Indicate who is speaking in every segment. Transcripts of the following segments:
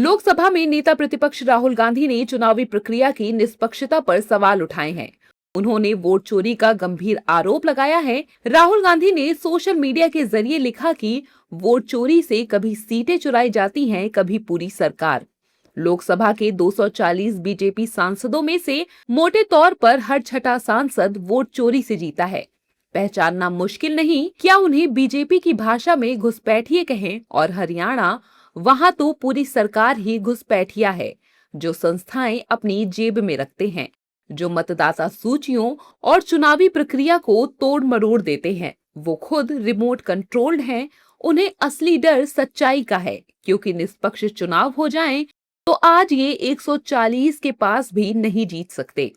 Speaker 1: लोकसभा में नेता प्रतिपक्ष राहुल गांधी ने चुनावी प्रक्रिया की निष्पक्षता पर सवाल उठाए हैं। उन्होंने वोट चोरी का गंभीर आरोप लगाया है। राहुल गांधी ने सोशल मीडिया के जरिए लिखा कि वोट चोरी से कभी सीटें चुराई जाती हैं, कभी पूरी सरकार। लोकसभा के 240 बीजेपी सांसदों में से मोटे तौर पर हर छठा सांसद वोट चोरी से जीता है। पहचानना मुश्किल नहीं, क्या उन्हें बीजेपी की भाषा में घुसपैठिए कहें, और हरियाणा, वहां तो पूरी सरकार ही घुसपैठिया है, जो संस्थाएं अपनी जेब में रखते हैं, जो मतदाता सूचियों और चुनावी प्रक्रिया को तोड़ मरोड़ देते हैं। वो खुद रिमोट कंट्रोल्ड हैं। उन्हें असली डर सच्चाई का है, क्योंकि निष्पक्ष चुनाव हो जाएं तो आज ये 140 के पास भी नहीं जीत सकते।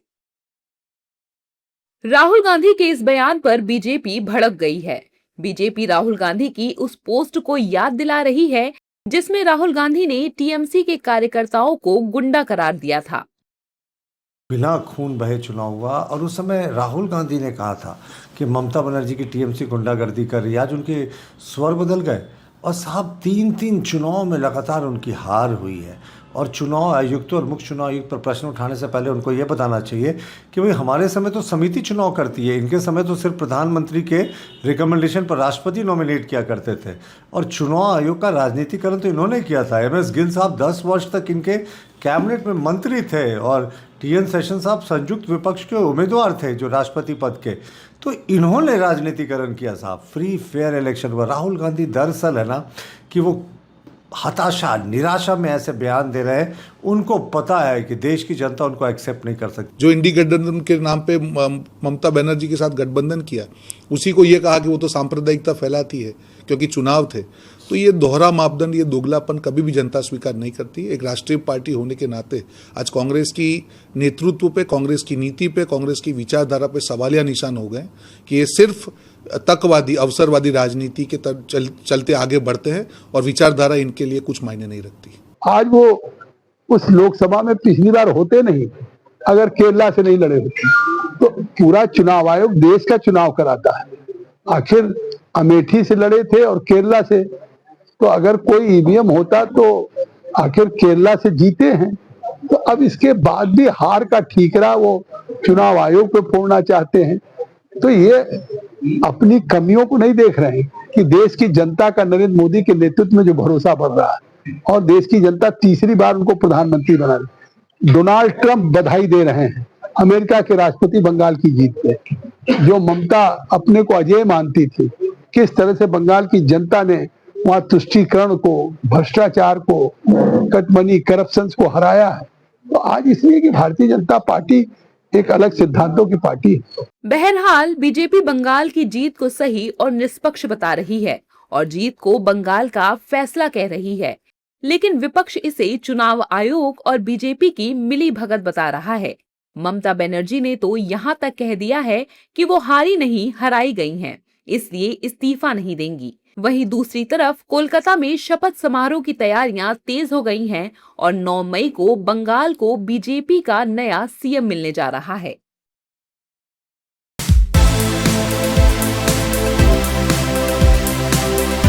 Speaker 1: राहुल गांधी के इस बयान पर बीजेपी भड़क गई है। बीजेपी राहुल गांधी की उस पोस्ट को याद दिला रही है जिसमें राहुल गांधी ने टीएमसी के कार्यकर्ताओं को गुंडा करार दिया था।
Speaker 2: बिना खून बहे चुनाव हुआ और उस समय राहुल गांधी ने कहा था कि ममता बनर्जी की टीएमसी गुंडागर्दी कर रही है। आज उनके स्वर बदल गए और साहब 3 चुनाव में लगातार उनकी हार हुई है। और चुनाव आयुक्त और मुख्य चुनाव आयुक्त पर प्रश्न उठाने से पहले उनको ये बताना चाहिए कि भाई हमारे समय तो समिति चुनाव करती है, इनके समय तो सिर्फ प्रधानमंत्री के रिकमेंडेशन पर राष्ट्रपति नॉमिनेट किया करते थे। और चुनाव आयोग का राजनीतिकरण तो इन्होंने किया था। एमएस गिल साहब 10 वर्ष तक इनके कैबिनेट में मंत्री थे और टीएन सेशन साहब संयुक्त विपक्ष के उम्मीदवार थे जो राष्ट्रपति पद के। तो इन्होंने राजनीतिकरण किया साहब, फ्री फेयर इलेक्शन हुआ। राहुल गांधी दरअसल है ना कि वो हताशा निराशा में ऐसे बयान दे रहे हैं, उनको पता है कि देश की जनता उनको एक्सेप्ट नहीं कर सकती।
Speaker 3: जो इंडी गठबंधन के नाम पे ममता बनर्जी के साथ गठबंधन किया, उसी को ये कहा कि वो तो सांप्रदायिकता फैलाती है क्योंकि चुनाव थे। तो ये दोहरा मापदंड, ये दोगलापन कभी भी जनता स्वीकार नहीं करती। एक राष्ट्रीय पार्टी होने के नाते आज कांग्रेस की नेतृत्व पे, कांग्रेस की नीति पे, कांग्रेस की विचारधारा पे सवालिया निशान हो गए कि ये सिर्फ तकवादी, अवसरवादी राजनीति के चलते आगे बढ़ते हैं और विचारधारा इनके लिए कुछ मायने नहीं रखती।
Speaker 4: आज वो उस लोकसभा में पिछली बार होते नहीं अगर केरला से नहीं लड़े होते। तो पूरा चुनाव आयोग देश का चुनाव कराता है, आखिर अमेठी से लड़े थे और केरला से, तो अगर कोई ईवीएम होता तो आखिर केरला से जीते हैं। तो अब इसके बाद भी हार का ठीकरा वो चुनाव आयोग पे फोड़ना चाहते हैं। तो ये अपनी कमियों को नहीं देख रहे हैं कि देश की जनता का नरेंद्र मोदी के नेतृत्व में जो भरोसा बढ़ रहा है और देश की जनता तीसरी बार उनको प्रधानमंत्री बना रही। डोनाल्ड ट्रंप बधाई दे रहे हैं अमेरिका के राष्ट्रपति बंगाल की जीत पे। जो ममता अपने को अजेय मानती थी, किस तरह से बंगाल की जनता ने वहां तुष्टीकरण को, भ्रष्टाचार को, कटमनी, करप्शन को हराया है। तो आज इसलिए कि भारतीय जनता पार्टी एक अलग सिद्धांतों की पार्टी है।
Speaker 1: बहरहाल बीजेपी बंगाल की जीत को सही और निष्पक्ष बता रही है और जीत को बंगाल का फैसला कह रही है, लेकिन विपक्ष इसे चुनाव आयोग और बीजेपी की मिली भगत बता रहा है। ममता बनर्जी ने तो यहाँ तक कह दिया है कि वो हारी नहीं, हराई गई हैं, इसलिए इस्तीफा नहीं देंगी। वहीं दूसरी तरफ कोलकाता में शपथ समारोह की तैयारियां तेज हो गई हैं और 9 मई को बंगाल को बीजेपी का नया सीएम मिलने जा रहा है।